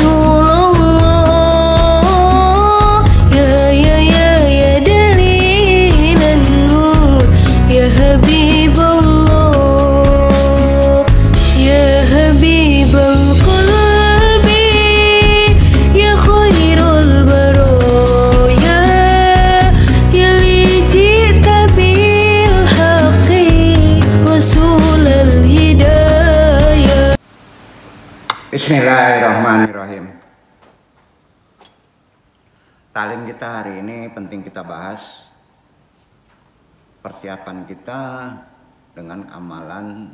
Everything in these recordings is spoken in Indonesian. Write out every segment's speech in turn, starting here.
Rasulullah, ya dalilan nur, ya Habibullah, ya Habibul qalbi, ya khairul baraya, ya li ji'ta bil haqqi rasulal hidayah. Bismillahirrahmanirrahim. Talim kita hari ini penting kita bahas persiapan kita dengan amalan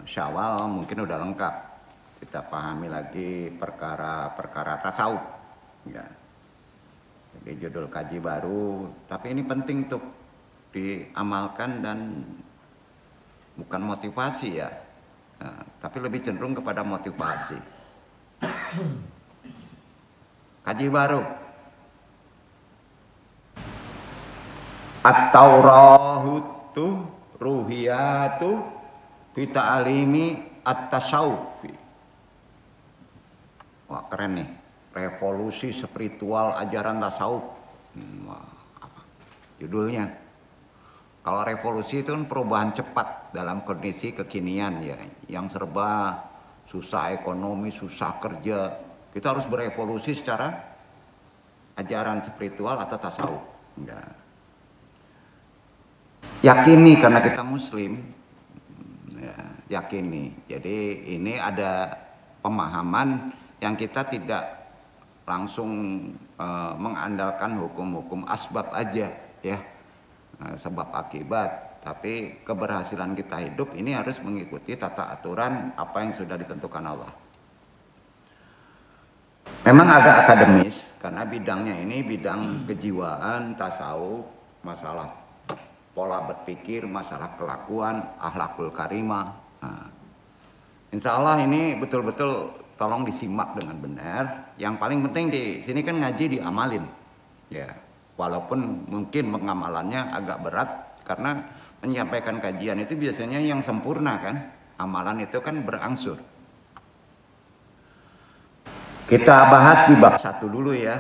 Syawal mungkin udah lengkap. Kita pahami lagi perkara-perkara tasawuf. Ya. Jadi judul kaji baru, tapi ini penting untuk diamalkan dan bukan motivasi ya. Nah, tapi lebih cenderung kepada motivasi. Kaji baru. At-Taurahutu ruhiyatu bita'alimi at-tasawufi. Wah keren nih. Revolusi spiritual ajaran tasawuf. Wah, apa judulnya? Kalau revolusi itu kan perubahan cepat dalam kondisi kekinian ya, yang serba susah ekonomi, susah kerja. Kita harus berevolusi secara ajaran spiritual atau tasawuf. Ya. Yakini karena kita muslim, ya, yakini. Jadi ini ada pemahaman yang kita tidak langsung mengandalkan hukum-hukum asbab aja ya. Sebab akibat, tapi keberhasilan kita hidup ini harus mengikuti tata aturan apa yang sudah ditentukan Allah. Memang agak akademis karena bidangnya ini bidang kejiwaan, tasawuf, masalah pola berpikir, masalah kelakuan, akhlakul karimah. Nah, insya Allah ini betul-betul tolong disimak dengan benar. Yang paling penting di sini kan ngaji diamalin, ya. Walaupun mungkin pengamalannya agak berat karena menyampaikan kajian itu biasanya yang sempurna kan, amalan itu kan berangsur. Kita bahas di bab 1 dulu ya.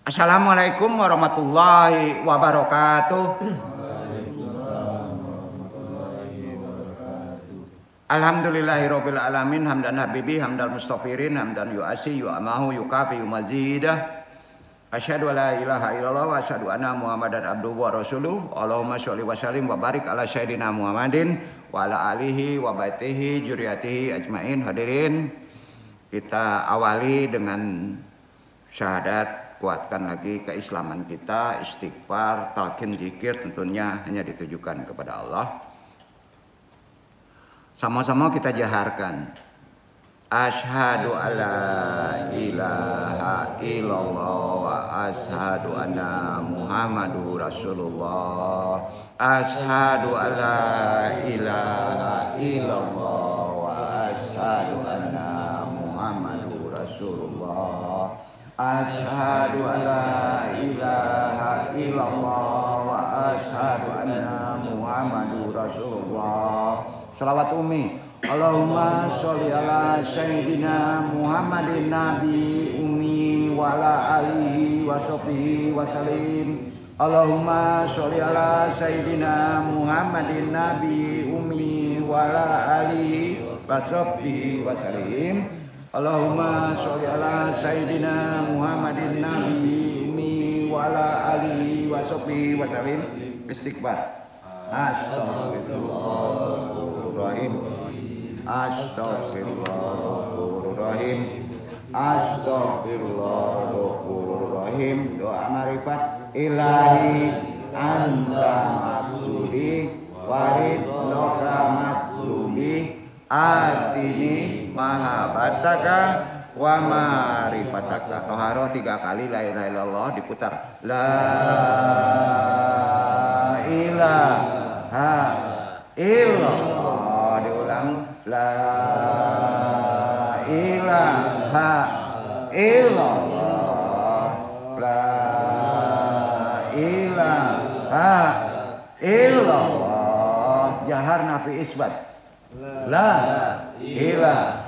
Assalamualaikum warahmatullahi wabarakatuh. Alhamdulillahirabbil alamin hamdan habibi hamdal mustafirin hamdan yu'asi yu'amahu yukafi yumazidah. Asyhadu alla ilaha illallah wa asyhadu anna Muhammadan abduhu wa rasuluh. Allahumma sholli wa sallim wa barik ala sayyidina Muhammadin wa ala alihi wa baitihi dzurriyyatihi ajmain. Hadirin, kita awali dengan syahadat, kuatkan lagi keislaman kita, istighfar, talqin, zikir tentunya hanya ditujukan kepada Allah. Sama-sama kita jaharkan. Asyhadu alla ilaha illallah wa asyhadu anna Muhammadur Rasulullah. Asyhadu alla ilaha illallah wa asyhadu anna Muhammadur Rasulullah. Asyhadu alla ilaha illallah wa asyhadu anna Muhammadur Rasulullah. Shalawat umi. Allahumma sholli ala sayyidina Muhammadin nabi ummi wa ala alihi wa sahbihi wa salim. Allahumma sholli ala sayyidina Muhammadin nabi ummi wa ala alihi wa sahbihi wa salim. Allahumma sholli ala sayyidina Muhammadin nabi ummi wa ala alihi wa sahbihi wa salim. Istighfar. Astagfirullahaladzim. Astagfirullahaladzim. Astagfirullahaladzim. Doa marifat. Ilahi anta maksudi warid loka matlubi atini mahabataka wa marifataka. Toharo 3 kali, la ilaha illallah, diputar. La ilaha illallah, diulang. La ilaha illallah. La ilaha illallah. Jahar nafi isbat. La ilaha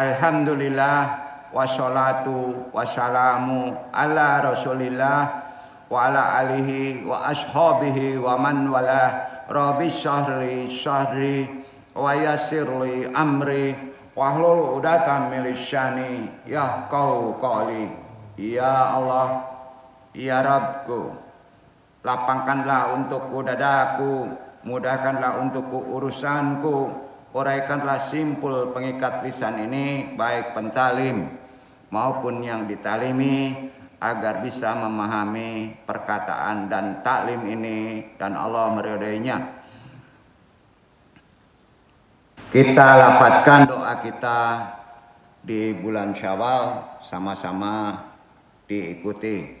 Alhamdulillah wassalatu wassalamu ala Rasulillah wa ala alihi wa ashabihi wa man wala. Rabbi syahri syahri wa yassirli amri wahlul udatan min lisani yafqahu qawli. Ya Allah, ya Rabbku, lapangkanlah untukku dadaku, mudahkanlah untukku urusanku, uraikanlah simpul pengikat lisan ini, baik pentalim maupun yang ditalimi, agar bisa memahami perkataan dan taklim ini dan Allah meridainya. Kita lapatkan doa kita di bulan Syawal, sama-sama diikuti.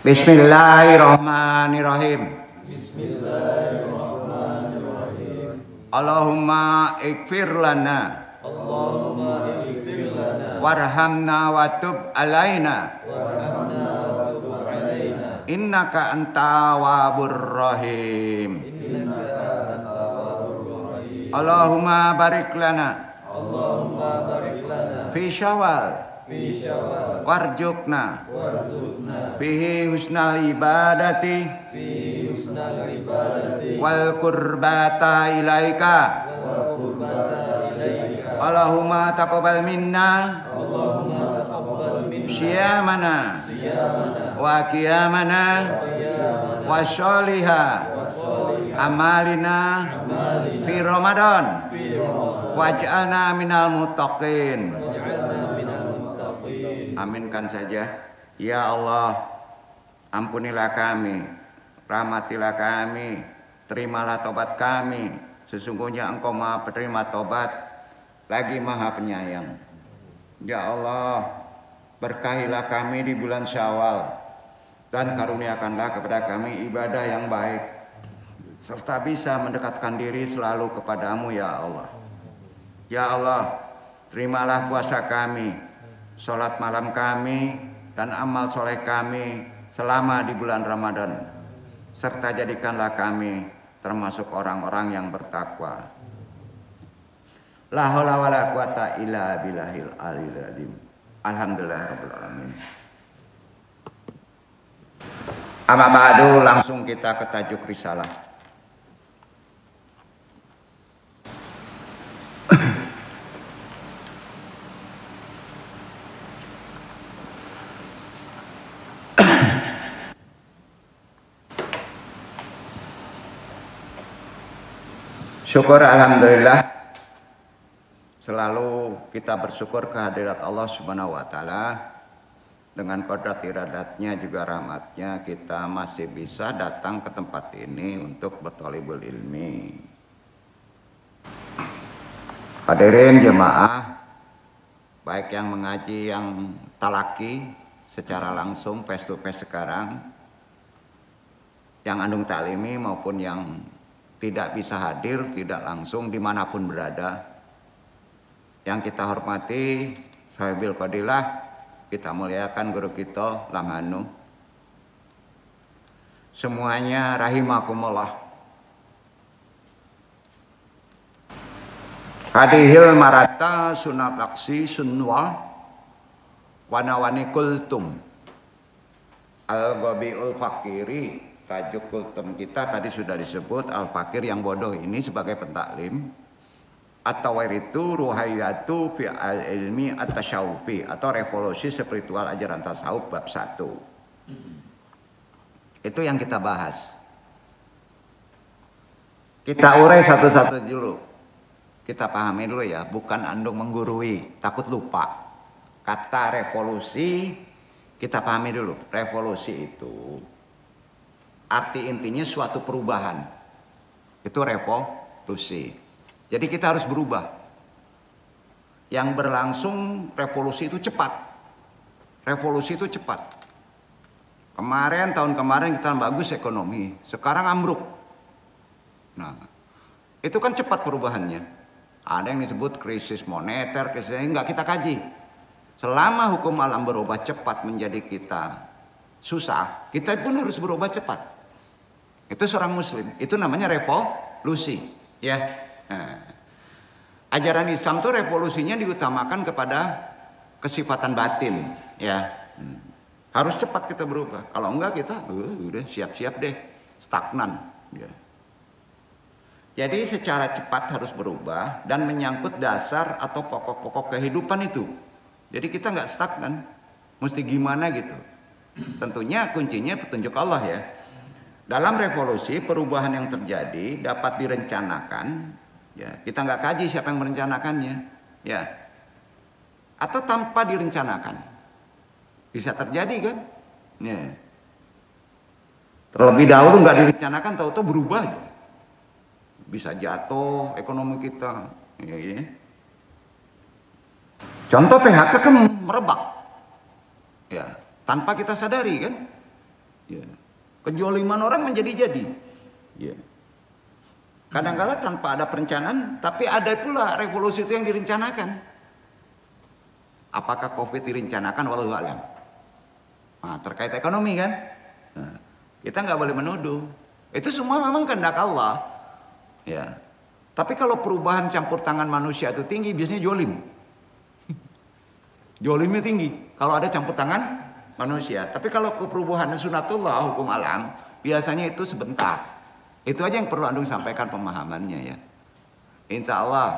Bismillahirrahmanirrahim. Bismillahirrahmanirrahim. Allahumma ighfir lana, Allahumma ighfir lana warhamna wa tub alaina, warhamna wa tub alaina innaka anta wabur rahim. innaka tawwabur rahim. Allahumma barik lana Allahumma barik lana fi Syawal fi Syawal warjukna warzuqna bihi husnal ibadati fi husnal ibadati wal qurbata ilaika. wal qurbata ilaika. Allahumma taqabbal minna Allahumma taqabbal minna syiyamana siyamana wa qiyamana qiyamana wa sholiha wa sholih amalina amalina fi Ramadan fi Ramadan waj'alna minal muttaqin. waj'alna minal muttaqin. Aminkan saja. Ya Allah, ampunilah kami, rahmatilah kami, terimalah tobat kami. Sesungguhnya Engkau Maha Penerima tobat, lagi Maha Penyayang. Ya Allah, berkahilah kami di bulan Syawal dan karuniakanlah kepada kami ibadah yang baik, serta bisa mendekatkan diri selalu kepadamu ya Allah. Ya Allah, terimalah puasa kami, sholat malam kami, dan amal soleh kami selama di bulan Ramadan, serta jadikanlah kami termasuk orang-orang yang bertakwa. La haula wala quwata illa billahil aliyil azim. Alhamdulillahirabbil alamin. Amma ba'du, langsung kita ke tajuk risalah. Syukur alhamdulillah, selalu kita bersyukur kehadirat Allah Subhanahu wa taala. Dengan kodrat iradatnya juga rahmatnya, kita masih bisa datang ke tempat ini untuk berthalibul ilmi. Hadirin jemaah, baik yang mengaji yang talaki secara langsung face to face sekarang, yang andung taklimi maupun yang tidak bisa hadir, tidak langsung dimanapun berada. Yang kita hormati, sahibil fadilah, kita muliakan guru kita, Lamanu. Semuanya rahimakumullah. Hadihil marata sunataksi sunwa wanawani kultum. Al-Ghabiul Fakiri. Tajuk kultum kita tadi sudah disebut, al-fakir yang bodoh ini sebagai pentaklim. At-Tawairitu ruhaiyatu fi al-ilmi at-tasyawufi, atau revolusi spiritual ajaran tasawuf bab 1. Itu yang kita bahas. Kita urai satu-satu dulu. Kita pahami dulu ya, bukan andung menggurui, takut lupa. Kata revolusi kita pahami dulu. Revolusi itu arti intinya suatu perubahan. Itu revolusi. Jadi kita harus berubah. Yang berlangsung revolusi itu cepat. Revolusi itu cepat. Tahun kemarin kita bagus ekonomi, sekarang ambruk. Nah, itu kan cepat perubahannya. Ada yang disebut krisis moneter, krisis ini nggak kita kaji. Selama hukum alam berubah cepat menjadi kita susah, kita pun harus berubah cepat. Itu seorang muslim, itu namanya revolusi, ya. Nah, Ajaran Islam tuh revolusinya diutamakan kepada kesifatan batin, ya. Harus cepat kita berubah. Kalau enggak kita udah siap-siap deh stagnan. Ya. Jadi secara cepat harus berubah dan menyangkut dasar atau pokok-pokok kehidupan itu. Jadi kita nggak stagnan, mesti gimana gitu. Tentunya kuncinya petunjuk Allah ya. Dalam revolusi perubahan yang terjadi dapat direncanakan. Ya, kita nggak kaji siapa yang merencanakannya. Ya. Atau tanpa direncanakan. Bisa terjadi kan? Ya. Terlebih dahulu nggak direncanakan, tahu-tahu berubah aja. Bisa jatuh ekonomi kita. Ya. Contoh PHK kan merebak. Ya, tanpa kita sadari kan? Ya. Kejoliman orang menjadi-jadi. Ya. Kadang-kala tanpa ada perencanaan, tapi ada pula revolusi itu yang direncanakan. Apakah COVID direncanakan? Wallahu a'lam. Nah, terkait ekonomi kan? Nah, kita nggak boleh menuduh. Itu semua memang kehendak Allah. Ya. Tapi kalau perubahan campur tangan manusia itu tinggi, biasanya jolim. Jolimnya tinggi kalau ada campur tangan manusia. Tapi kalau perubahan sunatullah, hukum alam, biasanya itu sebentar. Itu aja yang perlu Andung sampaikan pemahamannya ya. Insya Allah,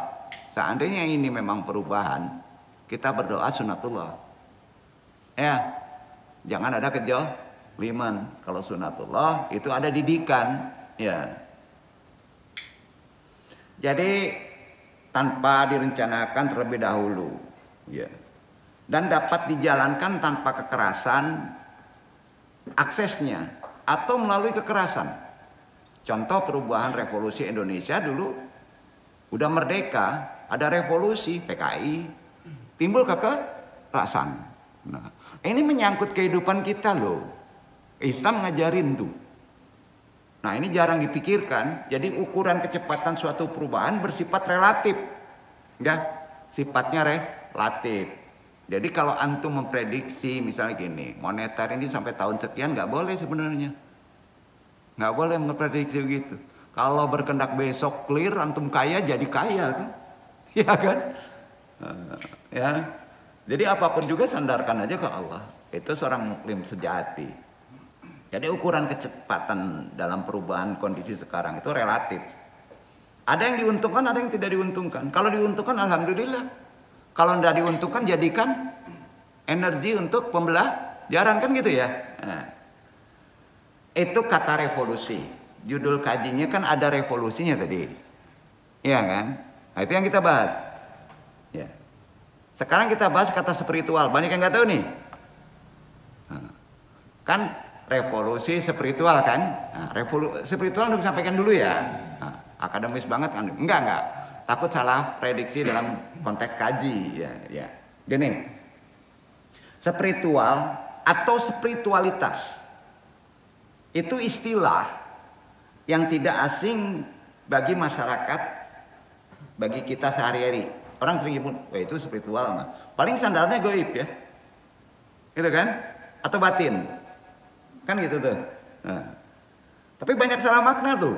seandainya ini memang perubahan, kita berdoa sunatullah. Ya, jangan ada kejoliman. Kalau sunatullah itu ada didikan. Ya. Jadi tanpa direncanakan terlebih dahulu. Ya. Dan dapat dijalankan tanpa kekerasan aksesnya atau melalui kekerasan. Contoh perubahan revolusi Indonesia dulu udah merdeka, ada revolusi PKI, timbul kekerasan. Nah, ini menyangkut kehidupan kita loh. Islam ngajarin tuh. Nah, ini jarang dipikirkan. Jadi ukuran kecepatan suatu perubahan bersifat relatif. Ya, sifatnya relatif. Jadi kalau antum memprediksi misalnya gini, moneter ini sampai tahun sekian nggak boleh sebenarnya. Nggak boleh memprediksi begitu. Kalau berkendak besok clear, antum kaya jadi kaya kan? Ya kan? Ya. Jadi apapun juga sandarkan aja ke Allah. Itu seorang mukmin sejati. Jadi ukuran kecepatan dalam perubahan kondisi sekarang itu relatif. Ada yang diuntungkan, ada yang tidak diuntungkan. Kalau diuntungkan, alhamdulillah. Kalau tidak diuntungkan, jadikan energi untuk pembelajaran kan gitu ya. Nah, itu kata revolusi. Judul kajinya kan ada revolusinya tadi. Iya kan? Nah, itu yang kita bahas. Ya. Sekarang kita bahas kata spiritual. Banyak yang nggak tahu nih. Nah, kan revolusi spiritual kan? Nah, spiritual untuk sampaikan dulu ya. Nah, akademis banget kan? Enggak. Takut salah prediksi dalam konteks kaji. Ya. Gini. Spiritual atau spiritualitas itu istilah yang tidak asing bagi masyarakat, bagi kita sehari-hari. Orang sering nyebut, wah itu spiritual mah. Paling sandarnya gaib ya. Gitu kan? Atau batin. Kan gitu tuh. Nah. Tapi banyak salah makna tuh.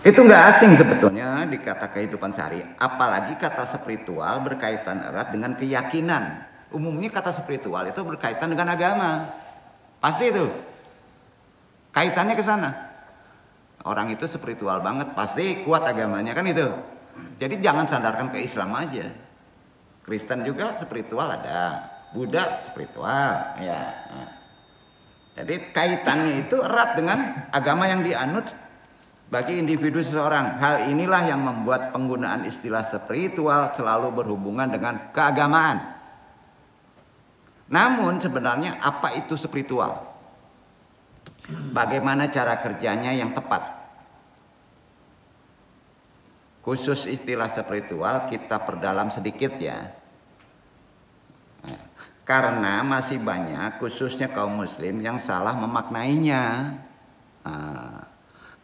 Itu nggak asing sebetulnya di kata kehidupan sehari. Apalagi kata spiritual berkaitan erat dengan keyakinan. Umumnya kata spiritual itu berkaitan dengan agama. Pasti itu. Kaitannya ke sana. Orang itu spiritual banget, pasti kuat agamanya kan itu. Jadi jangan sandarkan ke Islam aja. Kristen juga spiritual ada. Buddha spiritual, ya. Nah. Jadi kaitannya itu erat dengan agama yang dianut bagi individu seseorang. Hal inilah yang membuat penggunaan istilah spiritual selalu berhubungan dengan keagamaan. Namun sebenarnya apa itu spiritual? Bagaimana cara kerjanya yang tepat? Khusus istilah spiritual kita perdalam sedikit ya. Karena masih banyak khususnya kaum muslim yang salah memaknainya.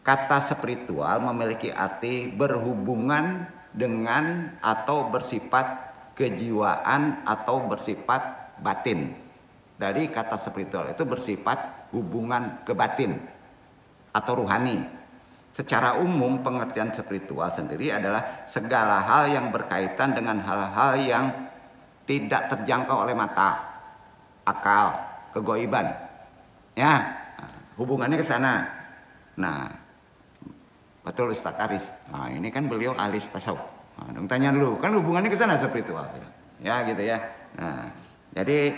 Kata spiritual memiliki arti berhubungan dengan atau bersifat kejiwaan atau bersifat batin. Dari kata spiritual itu bersifat hubungan ke batin atau ruhani. Secara umum pengertian spiritual sendiri adalah segala hal yang berkaitan dengan hal-hal yang tidak terjangkau oleh mata, akal, kegoiban. Ya, hubungannya ke sana. Nah, betul Ustaz Aris. Nah, ini kan beliau ahli tasawuf. Nah, dong tanya dulu, kan hubungannya ke sana spiritual. Ya, gitu ya. Nah, jadi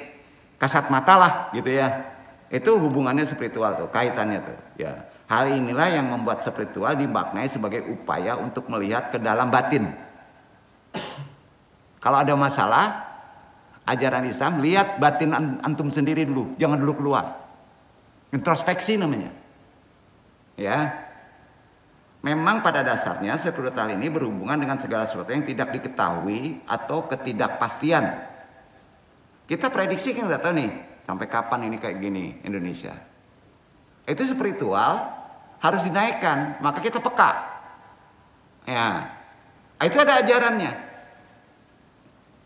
kasat mata lah gitu ya. Itu hubungannya spiritual tuh, kaitannya tuh. Ya. Hal inilah yang membuat spiritual dimaknai sebagai upaya untuk melihat ke dalam batin. Kalau ada masalah, ajaran Islam, lihat batin antum sendiri dulu, jangan dulu keluar. Introspeksi namanya. Ya. Memang pada dasarnya spiritual ini berhubungan dengan segala sesuatu yang tidak diketahui atau ketidakpastian. Kita prediksi kan nggak tahu nih, sampai kapan ini kayak gini Indonesia. Itu spiritual harus dinaikkan, maka kita peka. Ya, itu ada ajarannya.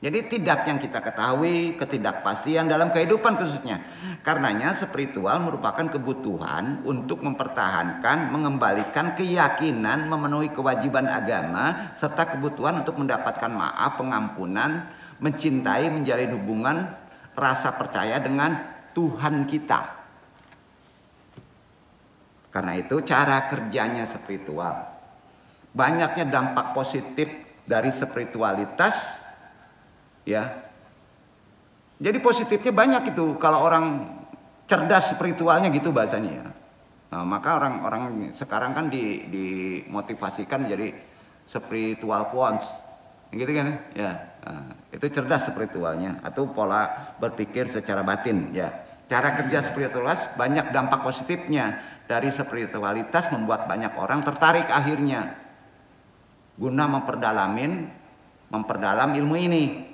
Jadi tidak yang kita ketahui, ketidakpastian dalam kehidupan khususnya. Karenanya spiritual merupakan kebutuhan untuk mempertahankan, mengembalikan keyakinan, memenuhi kewajiban agama, serta kebutuhan untuk mendapatkan maaf, pengampunan, mencintai, menjalin hubungan, rasa percaya dengan Tuhan kita. Karena itu cara kerjanya spiritual. Banyaknya dampak positif dari spiritualitas, ya. Jadi positifnya banyak itu kalau orang cerdas spiritualnya gitu bahasanya. Nah, maka orang-orang sekarang kan dimotivasikan jadi spiritual quants, gitu kan? Ya, nah, itu cerdas spiritualnya atau pola berpikir secara batin, ya. Cara kerja spiritualitas banyak dampak positifnya. Dari spiritualitas membuat banyak orang tertarik akhirnya guna memperdalam ilmu ini.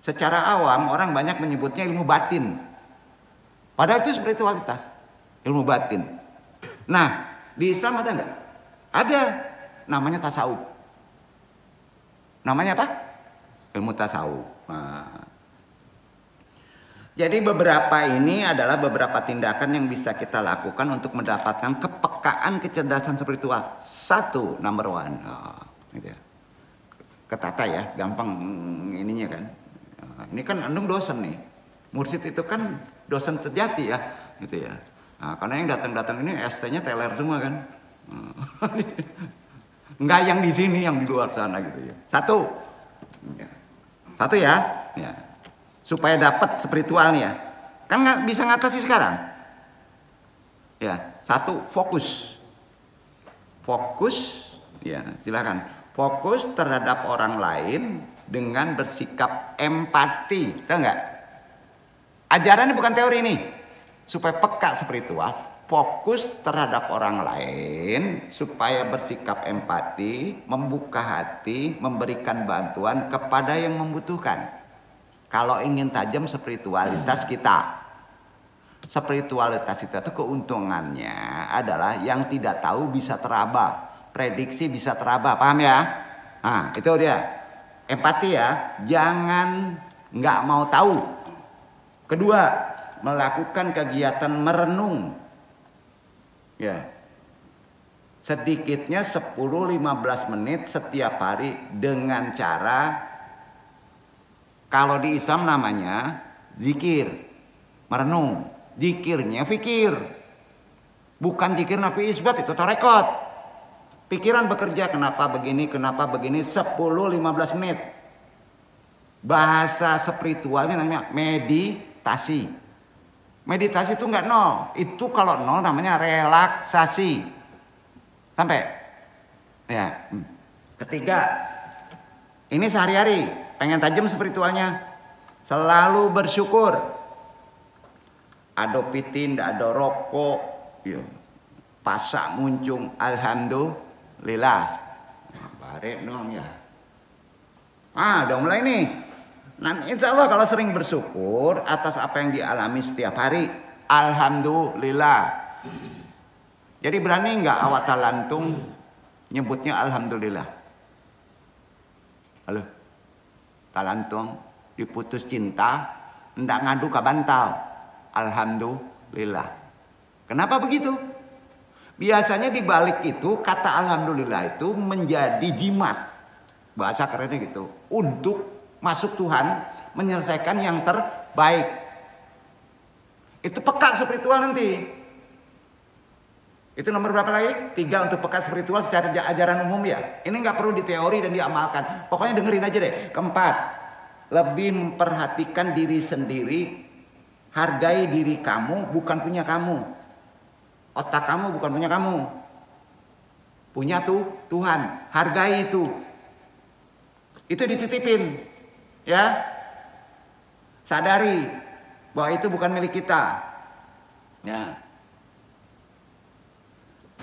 Secara awam orang banyak menyebutnya ilmu batin, padahal itu spiritualitas, ilmu batin. Nah, di Islam ada nggak? Ada, namanya tasawuf. Namanya apa? Ilmu tasawuf. Nah, jadi beberapa ini adalah beberapa tindakan yang bisa kita lakukan untuk mendapatkan kepekaan kecerdasan spiritual. Satu, number one. Oh, gitu ya. Ketata ya, gampang ininya kan. Ini kan andung dosen nih. Mursyid itu kan dosen sejati ya, gitu ya. Nah, karena yang datang-datang ini ST-nya teler semua kan. Enggak yang di sini, yang di luar sana gitu ya. Satu. Satu ya. Ya. Supaya dapat spiritualnya, kan nggak bisa ngatasi sekarang. Ya, satu, fokus, ya silakan, fokus terhadap orang lain dengan bersikap empati, tahu nggak? Ajarannya bukan teori ini, supaya peka spiritual, fokus terhadap orang lain, supaya bersikap empati, membuka hati, memberikan bantuan kepada yang membutuhkan. Kalau ingin tajam spiritualitas kita, spiritualitas kita itu keuntungannya adalah yang tidak tahu bisa teraba, prediksi bisa teraba, paham ya? Nah, itu dia, empati ya, jangan nggak mau tahu. Kedua, melakukan kegiatan merenung, ya, sedikitnya 10-15 menit setiap hari dengan cara, kalau di Islam namanya zikir, merenung. Zikirnya fikir, bukan zikir nafi isbat, itu tarekat. Pikiran bekerja, kenapa begini 10-15 menit. Bahasa spiritualnya namanya meditasi. Meditasi itu enggak nol, itu kalau nol namanya relaksasi. Sampai ya. Ketiga, ini sehari-hari pengen tajam spiritualnya, selalu bersyukur. Ado pitin, ado rokok, ya. Pasak muncung, alhamdulillah. Nah, barek dong ya. Udah mulai nih. Nah, insya Allah kalau sering bersyukur atas apa yang dialami setiap hari, alhamdulillah. Jadi berani nggak awak talantung nyebutnya alhamdulillah? Halo? Talantung diputus cinta, ndak ngadu ke bantal, alhamdulillah. Kenapa begitu? Biasanya di balik itu kata alhamdulillah itu menjadi jimat. Bahasa kerennya gitu. Untuk masuk Tuhan menyelesaikan yang terbaik. Itu peka spiritual nanti. Itu nomor berapa lagi? 3 untuk peka spiritual secara ajaran umum ya. Ini nggak perlu diteori dan diamalkan. Pokoknya dengerin aja deh. Keempat, lebih memperhatikan diri sendiri. Hargai diri kamu bukan punya kamu. Otak kamu bukan punya kamu. Punya tuh Tuhan. Hargai itu. Itu dititipin. Ya. Sadari bahwa itu bukan milik kita. Ya.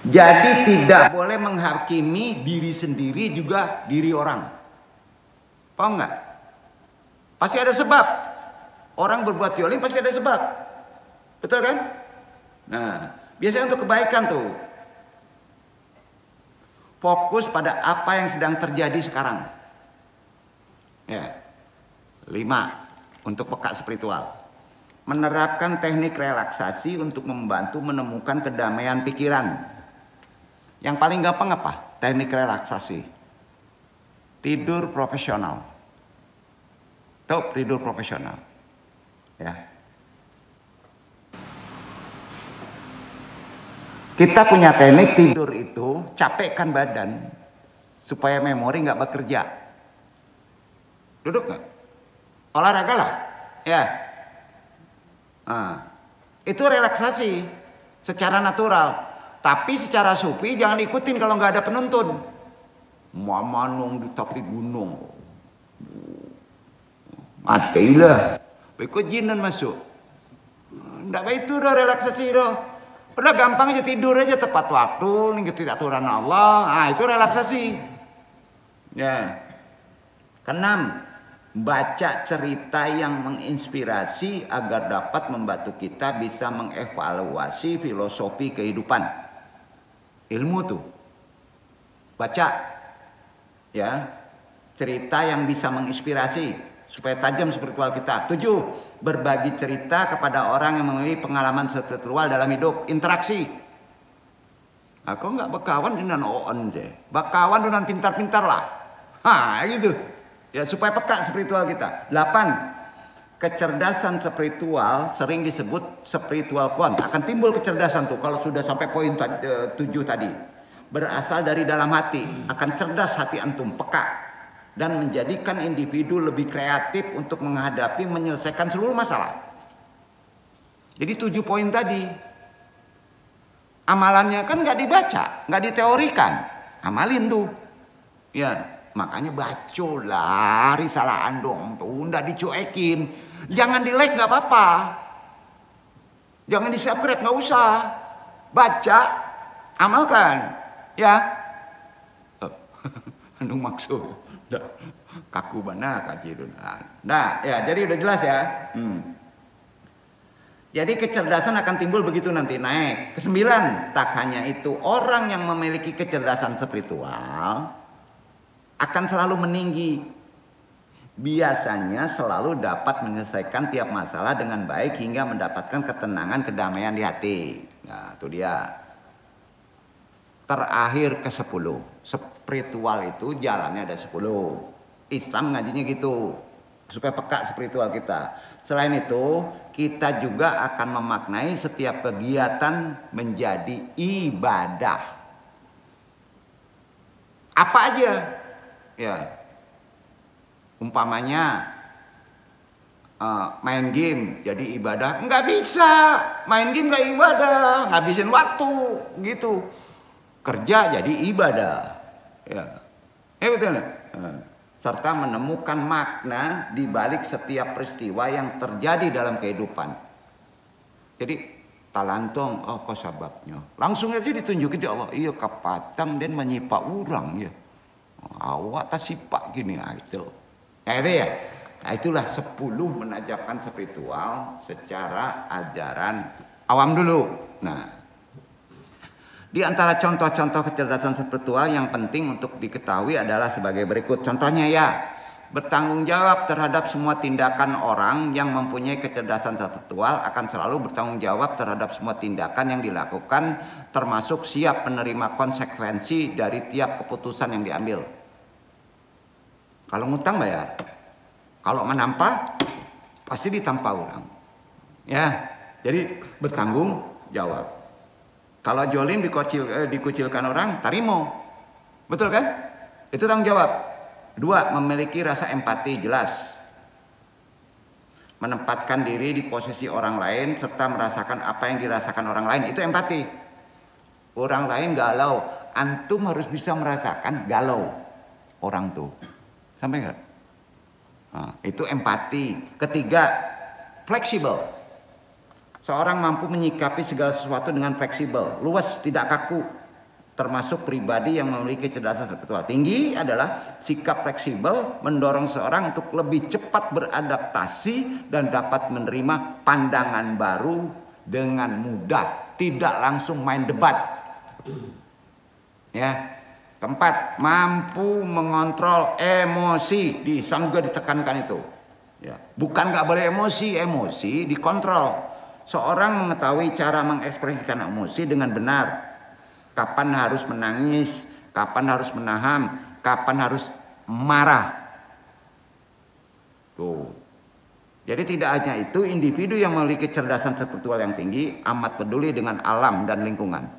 Jadi tidak boleh menghakimi diri sendiri juga diri orang. Paham nggak? Pasti ada sebab. Orang berbuat zalim pasti ada sebab. Betul kan? Nah, biasanya untuk kebaikan tuh. Fokus pada apa yang sedang terjadi sekarang. Ya. 5. Untuk peka spiritual. Menerapkan teknik relaksasi untuk membantu menemukan kedamaian pikiran. Yang paling gampang apa? Teknik relaksasi. Tidur profesional. Tuh, tidur profesional. Ya. Kita punya teknik tidur itu capekkan badan supaya memori nggak bekerja. Duduk nggak? Olahraga lah, ya. Nah, itu relaksasi secara natural. Tapi secara sufi jangan ikutin kalau nggak ada penuntun. Mamanong di tepi gunung, matilah. Ikut jinan masuk. Nggak baik itu dah relaksasi dah. Udah gampang aja tidur aja tepat waktu, ngikutin aturan Allah. Ah, itu relaksasi. Ya. Keenam, baca cerita yang menginspirasi agar dapat membantu kita bisa mengevaluasi filosofi kehidupan. Ilmu tuh. Baca. Ya. Cerita yang bisa menginspirasi supaya tajam spiritual kita. 7. Berbagi cerita kepada orang yang memiliki pengalaman spiritual dalam hidup. Interaksi. Aku nggak bakawan dengan on deh. Bakawan dengan pintar-pintar lah. Gitu. Ya supaya peka spiritual kita. 8. Kecerdasan spiritual sering disebut spiritual quant. Akan timbul kecerdasan tuh kalau sudah sampai poin 7 tadi. Berasal dari dalam hati. Akan cerdas hati antum, peka. Dan menjadikan individu lebih kreatif untuk menghadapi, menyelesaikan seluruh masalah. Jadi 7 poin tadi. Amalannya kan nggak dibaca, nggak diteorikan. Amalin tuh. Ya, makanya bacolah risalahan dong tuh, nggak dicuekin. Jangan di like nggak apa-apa. Jangan di subscribe nggak usah. Baca, amalkan. Ya. Anu maksud. Kaku benar kaji. Nah, ya jadi udah jelas ya. Jadi kecerdasan akan timbul begitu nanti naik. Ke-9, tak hanya itu, orang yang memiliki kecerdasan spiritual akan selalu meninggi. Biasanya selalu dapat menyelesaikan tiap masalah dengan baik hingga mendapatkan ketenangan, kedamaian di hati. Nah, itu dia. Terakhir ke-10. Spiritual itu jalannya ada 10. Islam ngajinya gitu. Supaya peka spiritual kita. Selain itu, kita juga akan memaknai setiap kegiatan menjadi ibadah. Apa aja? Ya. Umpamanya main game jadi ibadah. Nggak bisa. Main game nggak ibadah. Ngabisin waktu gitu. Kerja jadi ibadah. Ya. Betul. Serta menemukan makna di balik setiap peristiwa yang terjadi dalam kehidupan. Jadi talantong apa sebabnya? Langsung aja ditunjukin ya Allah. Iya kapatang dan menyipak orang ya. Awak tak sipak gini itu. Itu ya. Nah, itulah 10 menajamkan spiritual secara ajaran awam dulu. Nah, di antara contoh-contoh kecerdasan spiritual yang penting untuk diketahui adalah sebagai berikut. Contohnya ya, bertanggung jawab terhadap semua tindakan orang yang mempunyai kecerdasan intelektual akan selalu bertanggung jawab terhadap semua tindakan yang dilakukan, termasuk siap menerima konsekuensi dari tiap keputusan yang diambil. Kalau ngutang bayar, kalau menampa pasti ditampa orang. Ya, jadi bertanggung jawab. Kalau jolim dikucilkan orang, tarimo. Betul kan? Itu tanggung jawab. 2, memiliki rasa empati, jelas. Menempatkan diri di posisi orang lain serta merasakan apa yang dirasakan orang lain, itu empati. Orang lain galau, antum harus bisa merasakan galau orang tuh. Sampai nggak? Nah, itu empati. 3, fleksibel. Seorang mampu menyikapi segala sesuatu dengan fleksibel, luas, tidak kaku. Termasuk pribadi yang memiliki kecerdasan intelektual tinggi adalah sikap fleksibel mendorong seorang untuk lebih cepat beradaptasi dan dapat menerima pandangan baru dengan mudah, tidak langsung main debat. Ya. 4, mampu mengontrol emosi. Di Islam juga ditekankan itu. Ya. Bukan nggak boleh emosi dikontrol. Seorang mengetahui cara mengekspresikan emosi dengan benar. Kapan harus menangis, kapan harus menahan, kapan harus marah. Tuh. Jadi tidak hanya itu, individu yang memiliki kecerdasan intelektual yang tinggi amat peduli dengan alam dan lingkungan.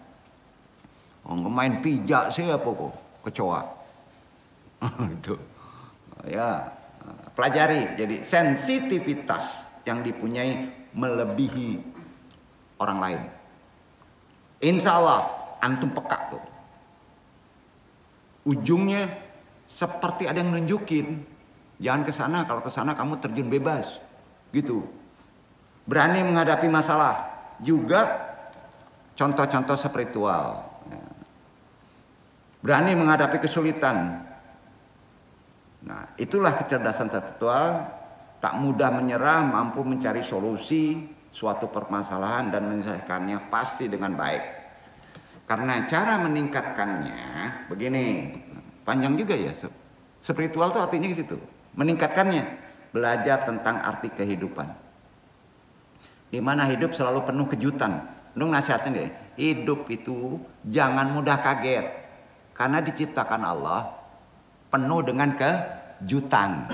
Main pijak sih apa kok, kecoa. Itu. Ya, pelajari. Jadi sensitivitas yang dipunyai melebihi orang lain. Insya Allah antum peka tuh. Ujungnya seperti ada yang nunjukin, jangan ke sana, kalau ke sana kamu terjun bebas. Gitu. Berani menghadapi masalah. Juga contoh-contoh spiritual. Berani menghadapi kesulitan. Nah, itulah kecerdasan intelektual, tak mudah menyerah, mampu mencari solusi suatu permasalahan dan menyelesaikannya pasti dengan baik. Karena cara meningkatkannya begini, panjang juga ya. Spiritual itu artinya gitu. Meningkatkannya, belajar tentang arti kehidupan. Di mana hidup selalu penuh kejutan. Lu nasihatin deh, hidup itu jangan mudah kaget. Karena diciptakan Allah penuh dengan kejutan.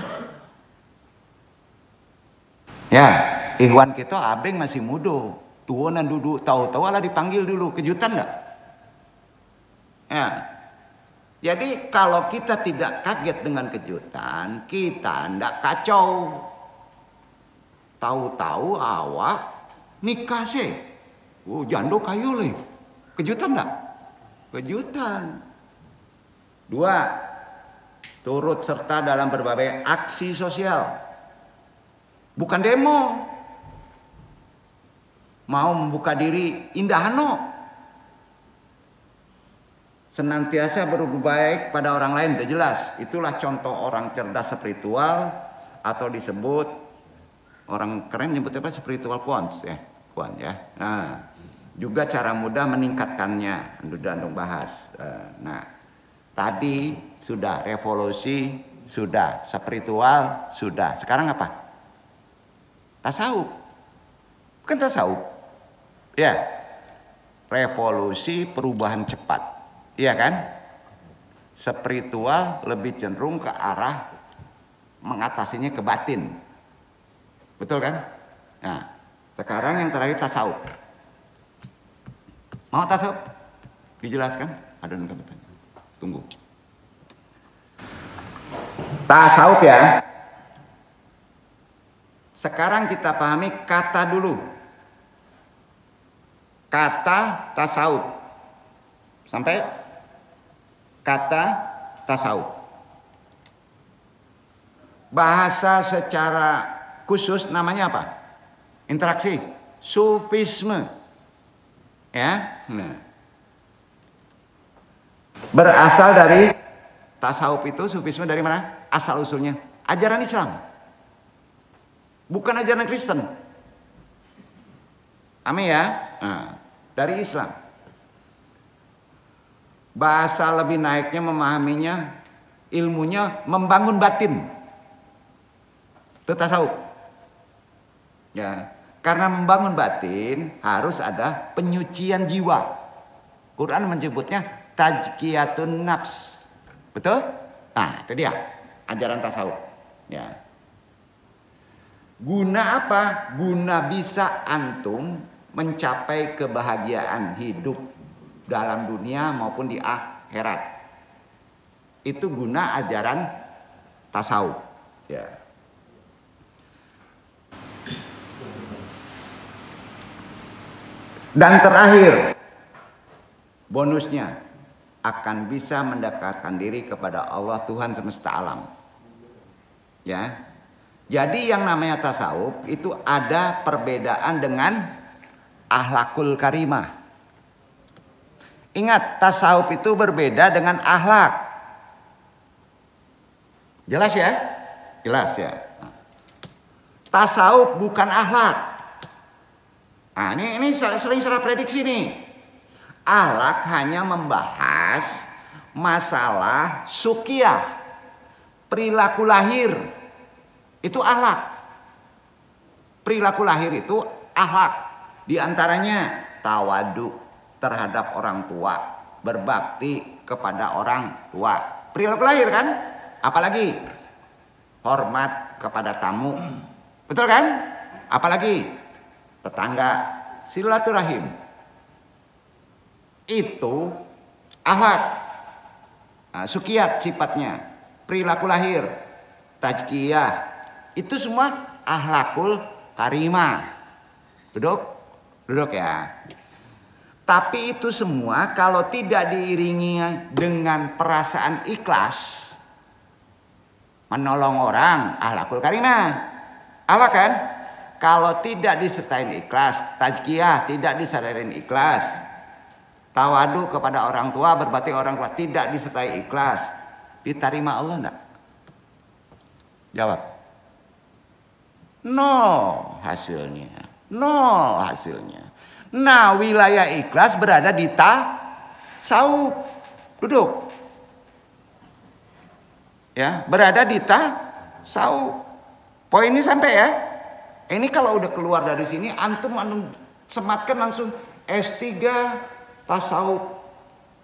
Ya, ikhwan kita abeng masih muda, tuanan duduk, tahu-tahu lah dipanggil dulu, kejutan enggak? Ya. Jadi kalau kita tidak kaget dengan kejutan, kita ndak kacau. Tahu-tahu awak nikah sih. Jando kayu lih. Kejutan ndak? Kejutan. 2, turut serta dalam berbagai aksi sosial. Bukan demo. Mau membuka diri indahano. Senantiasa berbuat baik pada orang lain, udah jelas. Itulah contoh orang cerdas spiritual, atau disebut orang keren nyebutnya apa, spiritual quants ya, quant ya. Nah, juga cara mudah meningkatkannya, udah andong bahas. Nah, tadi sudah revolusi, sudah spiritual, sudah. Sekarang apa? Tasawuf. Bukan tasawuf. Ya. Revolusi perubahan cepat. Iya kan? Spiritual lebih cenderung ke arah mengatasinya ke batin. Betul kan? Nah, sekarang yang terakhir tasawuf. Mau tasawuf? Dijelaskan? Ada yang bertanya. Tunggu. Tasawuf ya. Sekarang kita pahami kata dulu. Kata tasawuf. Sampai kata tasawuf. Bahasa secara khusus namanya apa? Interaksi. Sufisme. Ya. Nah. Berasal dari tasawuf itu, sufisme dari mana? Asal usulnya ajaran Islam. Bukan ajaran Kristen. Amin ya. Nah, dari Islam. Bahasa lebih naiknya memahaminya, ilmunya membangun batin. Itu tasawuf. Ya, karena membangun batin harus ada penyucian jiwa. Quran menyebutnya tazkiyatun nafs. Betul? Nah, itu dia ajaran tasawuf. Ya. Guna apa? Guna bisa antum mencapai kebahagiaan hidup dalam dunia maupun di akhirat. Itu guna ajaran tasawuf. Ya. Dan terakhir, bonusnya akan bisa mendekatkan diri kepada Allah Tuhan semesta alam. Ya. Jadi yang namanya tasawuf itu ada perbedaan dengan akhlakul karimah. Ingat, tasawuf itu berbeda dengan akhlak. Jelas ya? Jelas ya. Tasawuf bukan akhlak. Nah, ini sering saya prediksi nih. Akhlak hanya membahas masalah sukiyah, perilaku lahir. Itu akhlak. Perilaku lahir itu akhlak. Di antaranya tawadu terhadap orang tua, berbakti kepada orang tua. Perilaku lahir kan? Apalagi hormat kepada tamu. Betul kan? Apalagi tetangga, silaturahim. Itu akhlak. Nah, sukiyat sifatnya, perilaku lahir, tazkiyah. Itu semua akhlakul karimah. Duduk? Duduk ya. Tapi itu semua kalau tidak diiringi dengan perasaan ikhlas, menolong orang, akhlakul karimah. Akhlak kan? Kalau tidak disertai ikhlas, tazkiyah tidak disertai ikhlas, tawadu kepada orang tua, berbakti orang tua tidak disertai ikhlas, diterima Allah enggak? Jawab. Nol hasilnya. Nol hasilnya. Nah, wilayah ikhlas berada di tasawuf. Duduk. Ya, berada di tasawuf. Poin ini sampai ya. Ini kalau udah keluar dari sini, antum sematkan langsung S3 tasawuf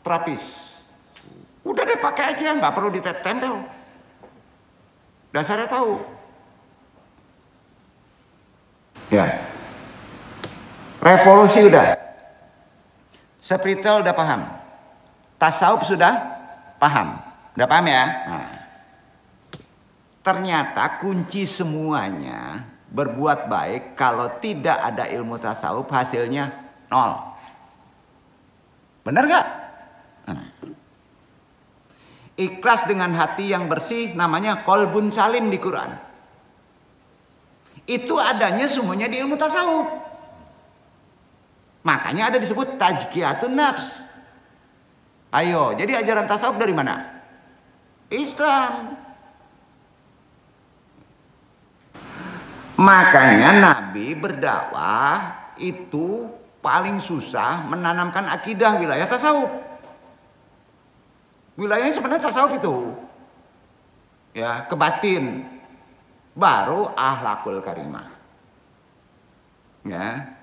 terapis. Udah deh pakai aja, nggak perlu ditempel. Dasarnya tahu. Ya. Revolusi udah. Spiritual udah paham. Tasawuf sudah paham. Udah paham ya? Nah. Ternyata kunci semuanya berbuat baik kalau tidak ada ilmu tasawuf hasilnya nol. Benar gak? Nah. Ikhlas dengan hati yang bersih namanya qalbun salim di Quran. Itu adanya semuanya di ilmu tasawuf. Makanya ada disebut tazkiyatun nafs. Ayo, jadi ajaran tasawuf dari mana? Islam. Makanya Nabi berdakwah itu paling susah menanamkan akidah wilayah tasawuf. Wilayahnya sebenarnya tasawuf itu. Ya, ke batin. Baru akhlakul karimah. Ya.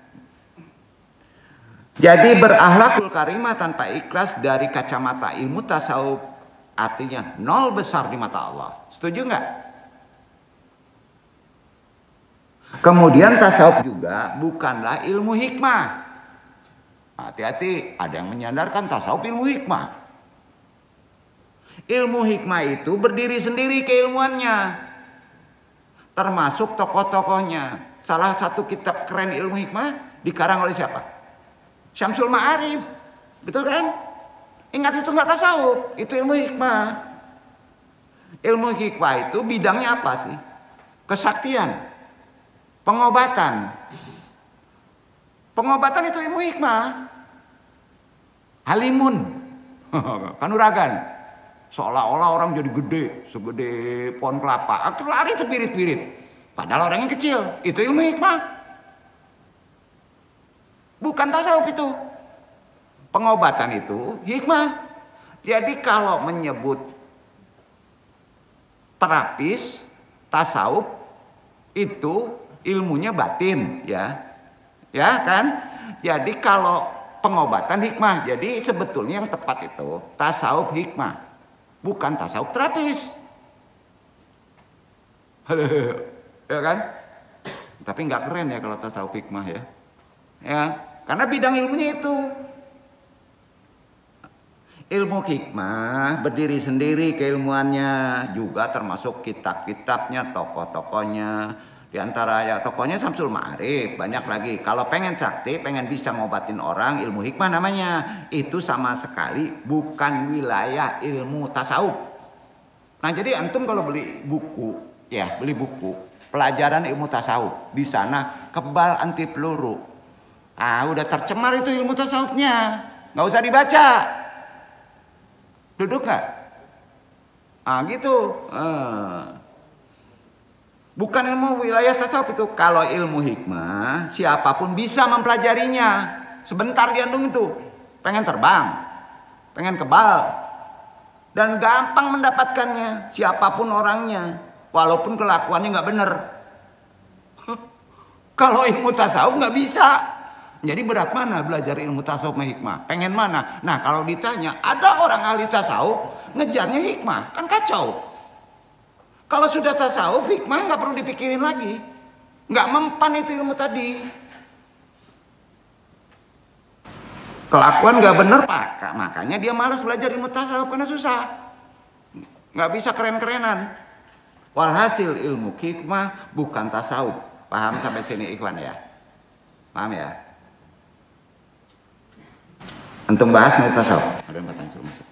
Jadi berakhlakul karimah tanpa ikhlas dari kacamata ilmu tasawuf artinya nol besar di mata Allah. Setuju nggak? Kemudian tasawuf juga bukanlah ilmu hikmah. Hati-hati, ada yang menyandarkan tasawuf ilmu hikmah. Ilmu hikmah itu berdiri sendiri keilmuannya. Termasuk tokoh-tokohnya. Salah satu kitab keren ilmu hikmah dikarang oleh siapa? Syamsul Ma'arif. Betul kan? Ingat itu nggak tasawuf, itu ilmu hikmah. Ilmu hikmah itu bidangnya apa sih? Kesaktian, pengobatan. Pengobatan itu ilmu hikmah. Halimun, kanuragan. Seolah-olah orang jadi gede, segede pohon kelapa. Aku lari terbirit-birit. Padahal orangnya kecil. Itu ilmu hikmah. Bukan tasawuf itu. Pengobatan itu hikmah. Jadi kalau menyebut terapis, tasawuf, itu ilmunya batin, ya kan? Jadi kalau pengobatan hikmah, jadi sebetulnya yang tepat itu tasawuf hikmah, bukan tasawuf terapis. Ya kan? Tapi nggak keren ya kalau tasawuf hikmah ya. Ya, karena bidang ilmunya itu. Ilmu hikmah berdiri sendiri keilmuannya, juga termasuk kitab-kitabnya, tokoh-tokohnya. Di antara ya tokohnya Syamsul Ma'arif, banyak lagi. Kalau pengen sakti, pengen bisa ngobatin orang, ilmu hikmah namanya. Itu sama sekali bukan wilayah ilmu tasawuf. Nah, jadi antum kalau beli buku, pelajaran ilmu tasawuf, di sana kebal anti peluru. Udah tercemar itu ilmu tasawufnya, nggak usah dibaca. Duduk nggak? Gitu. Bukan ilmu wilayah tasawuf itu. Kalau ilmu hikmah, siapapun bisa mempelajarinya. Sebentar diandung itu. Pengen terbang, pengen kebal, dan gampang mendapatkannya. Siapapun orangnya, walaupun kelakuannya nggak bener. Kalau ilmu tasawuf nggak bisa. Jadi berat mana belajar ilmu tasawuf sama hikmah? Pengen mana? Nah, kalau ditanya, ada orang ahli tasawuf ngejarnya hikmah, kan kacau. Kalau sudah tasawuf, hikmah nggak perlu dipikirin lagi. Nggak mempan itu ilmu tadi. Kelakuan nggak bener, Pak. Makanya dia malas belajar ilmu tasawuf karena susah. Nggak bisa keren-kerenan. Walhasil ilmu hikmah bukan tasawuf. Paham sampai sini Ikhwan ya? Paham ya? Antum bahas nih tasawuf. Ada yang bertanya suruh masuk.